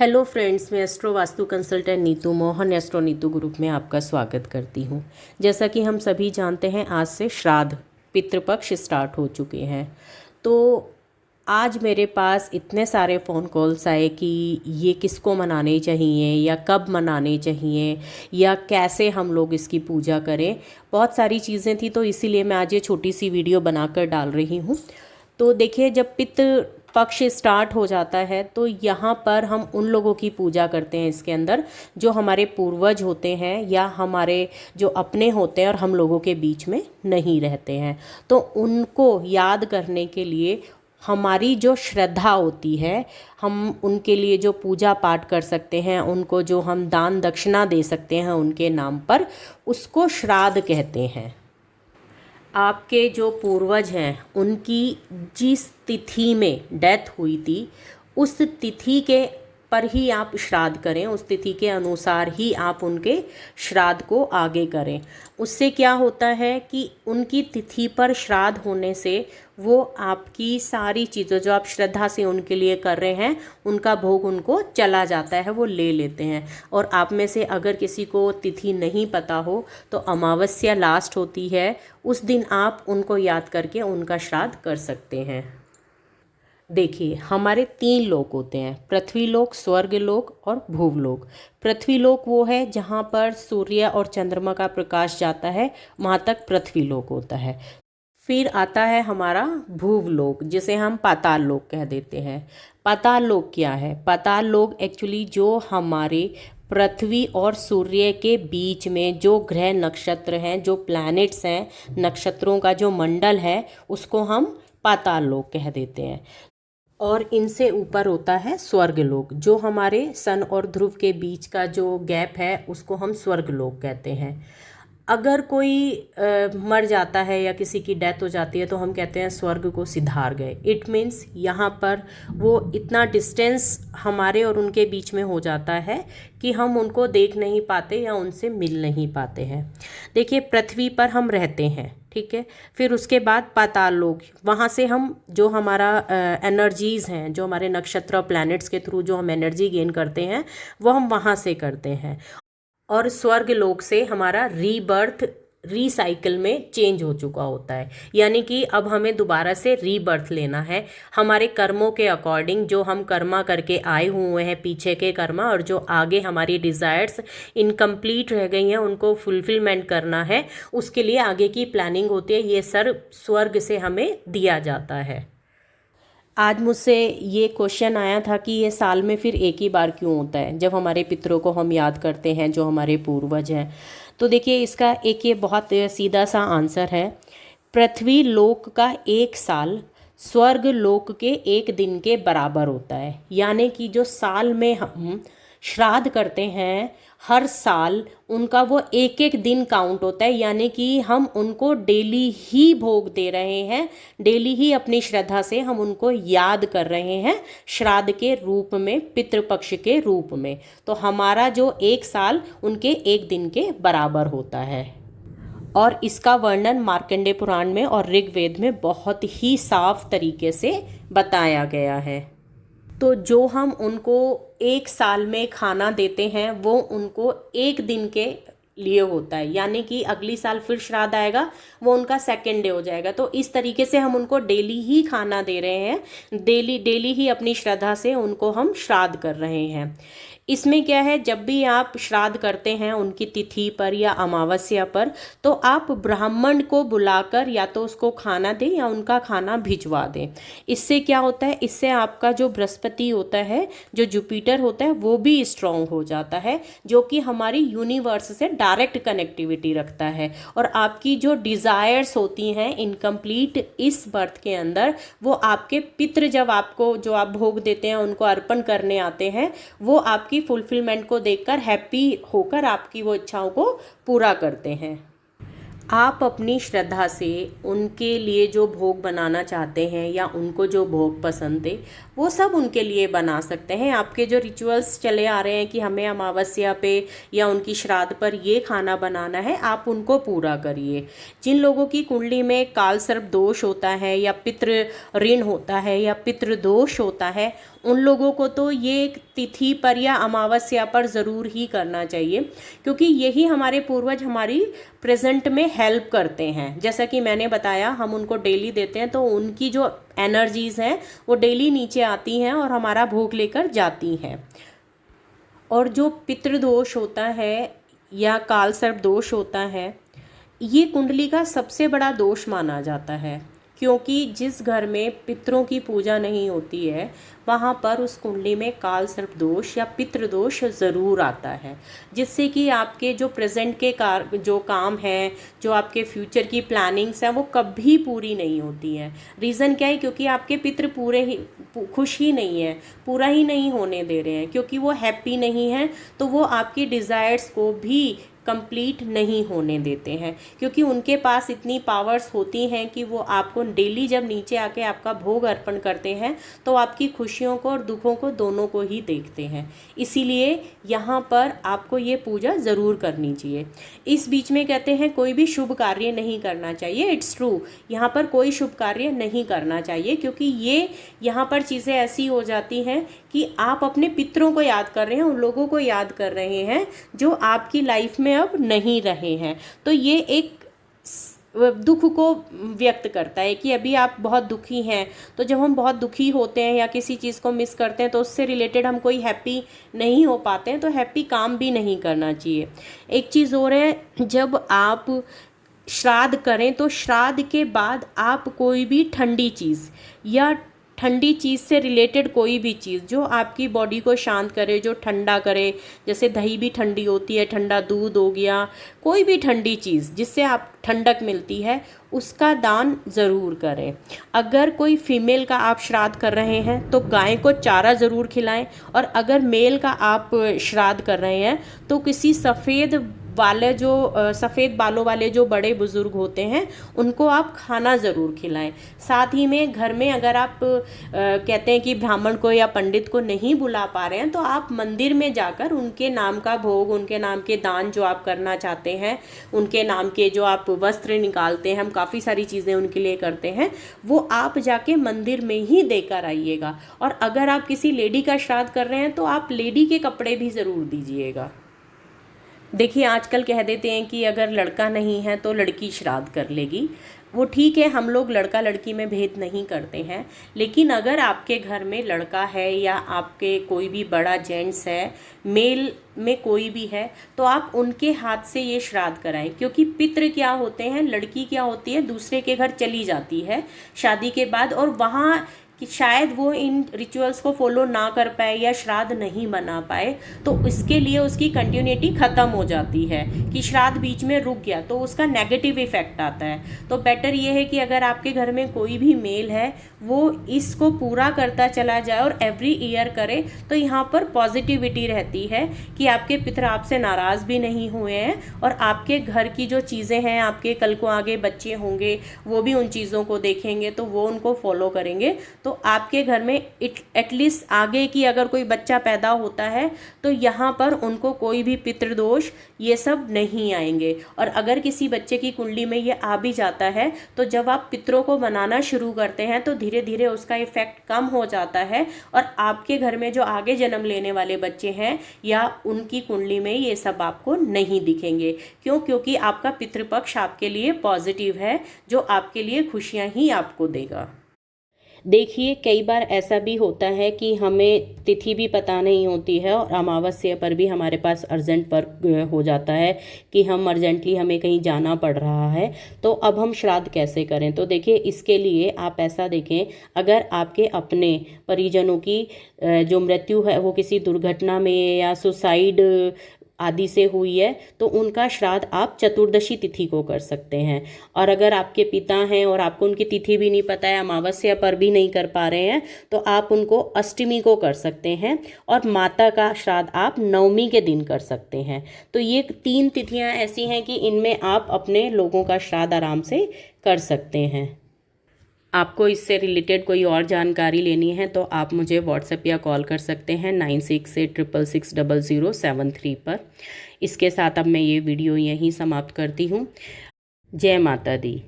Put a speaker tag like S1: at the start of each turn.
S1: Hello friends, मैं astro vastu consultant Neetu Mohan astro Neetu group में आपका स्वागत करती हूँ। जैसा कि हम सभी जानते हैं, आज से श्राद्ध पितृपक्ष स्टार्ट हो चुके हैं। तो आज मेरे पास इतने सारे फ़ोन कॉल्स आए कि ये किसको मनाने चाहिए या कब मनाने चाहिए या कैसे हम लोग इसकी पूजा करें। बहुत सारी चीज़ें थी, तो इसीलिए मैं आज ये छोटी सी वीडियो बनाकर डाल रही हूँ। तो देखिए, जब पितृ पक्ष स्टार्ट हो जाता है तो यहाँ पर हम उन लोगों की पूजा करते हैं इसके अंदर जो हमारे पूर्वज होते हैं या हमारे जो अपने होते हैं और हम लोगों के बीच में नहीं रहते हैं। तो उनको याद करने के लिए हमारी जो श्रद्धा होती है, हम उनके लिए जो पूजा पाठ कर सकते हैं, उनको जो हम दान दक्षिणा दे सकते हैं उनके नाम पर, उसको श्राद्ध कहते हैं। आपके जो पूर्वज हैं उनकी जिस तिथि में डेथ हुई थी, उस तिथि के पर ही आप श्राद्ध करें, उस तिथि के अनुसार ही आप उनके श्राद्ध को आगे करें। उससे क्या होता है कि उनकी तिथि पर श्राद्ध होने से वो आपकी सारी चीज़ें जो आप श्रद्धा से उनके लिए कर रहे हैं, उनका भोग उनको चला जाता है, वो ले लेते हैं। और आप में से अगर किसी को तिथि नहीं पता हो तो अमावस्या लास्ट होती है, उस दिन आप उनको याद करके उनका श्राद्ध कर सकते हैं। देखिए, हमारे 3 लोक होते हैं, पृथ्वी लोक, स्वर्ग लोक और भूवलोक। पृथ्वी लोक वो है जहाँ पर सूर्य और चंद्रमा का प्रकाश जाता है, वहाँ तक पृथ्वी लोक होता है। फिर आता है हमारा भूवलोक, जिसे हम पाताल लोक कह देते हैं। पाताल लोक क्या है? पाताल लोक एक्चुअली जो हमारे पृथ्वी और सूर्य के बीच में जो ग्रह नक्षत्र हैं, जो प्लैनेट्स हैं, नक्षत्रों का जो मंडल है, उसको हम पाताल लोक कह देते हैं। और इनसे ऊपर होता है स्वर्गलोक, जो हमारे सन और ध्रुव के बीच का जो गैप है उसको हम स्वर्गलोक कहते हैं। अगर कोई मर जाता है या किसी की डेथ हो जाती है तो हम कहते हैं स्वर्ग को सिधार गए। इट मीन्स यहाँ पर वो इतना डिस्टेंस हमारे और उनके बीच में हो जाता है कि हम उनको देख नहीं पाते या उनसे मिल नहीं पाते हैं। देखिए, पृथ्वी पर हम रहते हैं, ठीक है। फिर उसके बाद पाताल लोक, वहाँ से हम जो हमारा एनर्जीज़ हैं, जो हमारे नक्षत्र और प्लैनेट्स के थ्रू जो हम एनर्जी गेन करते हैं, वो हम वहाँ से करते हैं। और स्वर्ग लोक से हमारा रीबर्थ रीसाइकिल में चेंज हो चुका होता है, यानी कि अब हमें दोबारा से रीबर्थ लेना है हमारे कर्मों के अकॉर्डिंग। जो हम कर्मा करके आए हुए हैं, पीछे के कर्मा, और जो आगे हमारी डिज़ायर्स इनकम्प्लीट रह गई हैं, उनको फुलफिलमेंट करना है, उसके लिए आगे की प्लानिंग होती है। ये सर स्वर्ग से हमें दिया जाता है। आज मुझसे ये क्वेश्चन आया था कि ये साल में फिर एक ही बार क्यों होता है जब हमारे पितरों को हम याद करते हैं, जो हमारे पूर्वज हैं। तो देखिए, इसका एक ये बहुत सीधा सा आंसर है। पृथ्वी लोक का 1 साल स्वर्ग लोक के 1 दिन के बराबर होता है। यानी कि जो साल में हम श्राद्ध करते हैं, हर साल उनका वो 1-1 दिन काउंट होता है। यानी कि हम उनको डेली ही भोग दे रहे हैं, डेली ही अपनी श्रद्धा से हम उनको याद कर रहे हैं श्राद्ध के रूप में, पितृपक्ष के रूप में। तो हमारा जो 1 साल उनके 1 दिन के बराबर होता है। और इसका वर्णन मार्कंडेय पुराण में और ऋग्वेद में बहुत ही साफ तरीके से बताया गया है। तो जो हम उनको 1 साल में खाना देते हैं, वो उनको 1 दिन के लिए होता है। यानी कि अगली साल फिर श्राद्ध आएगा, वो उनका 2nd डे हो जाएगा। तो इस तरीके से हम उनको डेली ही खाना दे रहे हैं, डेली ही अपनी श्रद्धा से उनको हम श्राद्ध कर रहे हैं। इसमें क्या है, जब भी आप श्राद्ध करते हैं उनकी तिथि पर या अमावस्या पर, तो आप ब्राह्मण को बुलाकर या तो उसको खाना दें या उनका खाना भिजवा दें। इससे क्या होता है, इससे आपका जो बृहस्पति होता है, जो जुपिटर होता है, वो भी स्ट्रांग हो जाता है, जो कि हमारी यूनिवर्स से डायरेक्ट कनेक्टिविटी रखता है। और आपकी जो डिज़ायर्स होती हैं इनकम्प्लीट इस बर्थ के अंदर, वो आपके पितृ जब आपको जो आप भोग देते हैं, उनको अर्पण करने आते हैं, वो आपकी फुलफिलमेंट को देखकर हैप्पी होकर आपकी वो इच्छाओं को पूरा करते हैं। आप अपनी श्रद्धा से उनके लिए जो भोग बनाना चाहते हैं या उनको जो भोग पसंद है, वो सब उनके लिए बना सकते हैं। आपके जो रिचुअल्स चले आ रहे हैं कि हमें अमावस्या पे या उनकी श्राद्ध पर ये खाना बनाना है, आप उनको पूरा करिए। जिन लोगों की कुंडली में काल सर्प दोष होता है या पितृ ऋण होता है या पितृ दोष होता है, उन लोगों को तो ये तिथि पर या अमावस्या पर ज़रूर ही करना चाहिए, क्योंकि यही हमारे पूर्वज हमारी प्रेजेंट में हेल्प करते हैं। जैसा कि मैंने बताया, हम उनको डेली देते हैं तो उनकी जो एनर्जीज़ हैं वो डेली नीचे आती हैं और हमारा भोग लेकर जाती हैं। और जो पितृदोष होता है या काल सर्प दोष होता है, ये कुंडली का सबसे बड़ा दोष माना जाता है, क्योंकि जिस घर में पितरों की पूजा नहीं होती है वहाँ पर उस कुंडली में काल सर्प दोष या पितृदोष ज़रूर आता है, जिससे कि आपके जो प्रेजेंट के जो काम हैं, जो आपके फ्यूचर की प्लानिंग्स हैं, वो कभी पूरी नहीं होती हैं। रीज़न क्या है? क्योंकि आपके पितृ पूरे ही खुश ही नहीं है, पूरा ही नहीं होने दे रहे हैं, क्योंकि वो हैप्पी नहीं हैं, तो वो आपकी डिज़ायर्स को भी कंप्लीट नहीं होने देते हैं, क्योंकि उनके पास इतनी पावर्स होती हैं कि वो आपको डेली जब नीचे आके आपका भोग अर्पण करते हैं तो आपकी खुशियों को और दुखों को दोनों को ही देखते हैं। इसीलिए यहाँ पर आपको ये पूजा ज़रूर करनी चाहिए। इस बीच में कहते हैं कोई भी शुभ कार्य नहीं करना चाहिए। इट्स ट्रू, यहाँ पर कोई शुभ कार्य नहीं करना चाहिए, क्योंकि ये यहाँ पर चीज़ें ऐसी हो जाती हैं कि आप अपने पितरों को याद कर रहे हैं, उन लोगों को याद कर रहे हैं जो आपकी लाइफ में अब नहीं रहे हैं। तो ये एक दुख को व्यक्त करता है कि अभी आप बहुत दुखी हैं। तो जब हम बहुत दुखी होते हैं या किसी चीज़ को मिस करते हैं तो उससे रिलेटेड हम कोई हैप्पी नहीं हो पाते हैं, तो हैप्पी काम भी नहीं करना चाहिए। एक चीज़ और है, जब आप श्राद्ध करें तो श्राद्ध के बाद आप कोई भी ठंडी चीज़ या ठंडी चीज़ से रिलेटेड कोई भी चीज़ जो आपकी बॉडी को शांत करे, जो ठंडा करे, जैसे दही भी ठंडी होती है, ठंडा दूध हो गया, कोई भी ठंडी चीज़ जिससे आप ठंडक मिलती है, उसका दान ज़रूर करें। अगर कोई फीमेल का आप श्राद्ध कर रहे हैं तो गाय को चारा ज़रूर खिलाएं, और अगर मेल का आप श्राद्ध कर रहे हैं तो किसी सफ़ेद बालों वाले जो बड़े बुज़ुर्ग होते हैं उनको आप खाना ज़रूर खिलाएं। साथ ही में घर में अगर आप कहते हैं कि ब्राह्मण को या पंडित को नहीं बुला पा रहे हैं तो आप मंदिर में जाकर उनके नाम का भोग, उनके नाम के दान जो आप करना चाहते हैं, उनके नाम के जो आप वस्त्र निकालते हैं, हम काफ़ी सारी चीज़ें उनके लिए करते हैं, वो आप जाके मंदिर में ही देकर आइएगा। और अगर आप किसी लेडी का श्राद्ध कर रहे हैं तो आप लेडी के कपड़े भी ज़रूर दीजिएगा। देखिए, आजकल कह देते हैं कि अगर लड़का नहीं है तो लड़की श्राद्ध कर लेगी। वो ठीक है, हम लोग लड़का लड़की में भेद नहीं करते हैं, लेकिन अगर आपके घर में लड़का है या आपके कोई भी बड़ा जेंट्स है, मेल में कोई भी है, तो आप उनके हाथ से ये श्राद्ध कराएं। क्योंकि पितृ क्या होते हैं, लड़की क्या होती है, दूसरे के घर चली जाती है शादी के बाद, और वहाँ कि शायद वो इन रिचुअल्स को फॉलो ना कर पाए या श्राद्ध नहीं बना पाए, तो इसके लिए उसकी कंटिन्यूटी ख़त्म हो जाती है कि श्राद्ध बीच में रुक गया तो उसका नेगेटिव इफेक्ट आता है। तो बेटर ये है कि अगर आपके घर में कोई भी मेल है वो इसको पूरा करता चला जाए और एवरी ईयर करे, तो यहाँ पर पॉजिटिविटी रहती है कि आपके पितर आपसे नाराज़ भी नहीं हुए हैं, और आपके घर की जो चीज़ें हैं, आपके कल को आगे बच्चे होंगे वो भी उन चीज़ों को देखेंगे तो वो उनको फॉलो करेंगे। तो आपके घर में एटलीस्ट आगे की अगर कोई बच्चा पैदा होता है तो यहाँ पर उनको कोई भी पितृदोष ये सब नहीं आएंगे। और अगर किसी बच्चे की कुंडली में ये आ भी जाता है तो जब आप पितरों को मनाना शुरू करते हैं तो धीरे धीरे उसका इफेक्ट कम हो जाता है, और आपके घर में जो आगे जन्म लेने वाले बच्चे हैं या उनकी कुंडली में ये सब आपको नहीं दिखेंगे। क्यों? क्योंकि आपका पितृपक्ष आपके लिए पॉजिटिव है, जो आपके लिए खुशियाँ ही आपको देगा। देखिए, कई बार ऐसा भी होता है कि हमें तिथि भी पता नहीं होती है और अमावस्या पर भी हमारे पास अर्जेंट वर्क हो जाता है कि हमें कहीं जाना पड़ रहा है, तो अब हम श्राद्ध कैसे करें। तो देखिए, इसके लिए आप ऐसा देखें, अगर आपके अपने परिजनों की जो मृत्यु है वो किसी दुर्घटना में या सुसाइड आदि से हुई है तो उनका श्राद्ध आप चतुर्दशी तिथि को कर सकते हैं। और अगर आपके पिता हैं और आपको उनकी तिथि भी नहीं पता है, अमावस्या पर भी नहीं कर पा रहे हैं, तो आप उनको अष्टमी को कर सकते हैं, और माता का श्राद्ध आप नवमी के दिन कर सकते हैं। तो ये 3 तिथियां ऐसी हैं कि इनमें आप अपने लोगों का श्राद्ध आराम से कर सकते हैं। आपको इससे रिलेटेड कोई और जानकारी लेनी है तो आप मुझे व्हाट्सएप या कॉल कर सकते हैं 9686660073 पर। इसके साथ अब मैं ये वीडियो यहीं समाप्त करती हूँ। जय माता दी।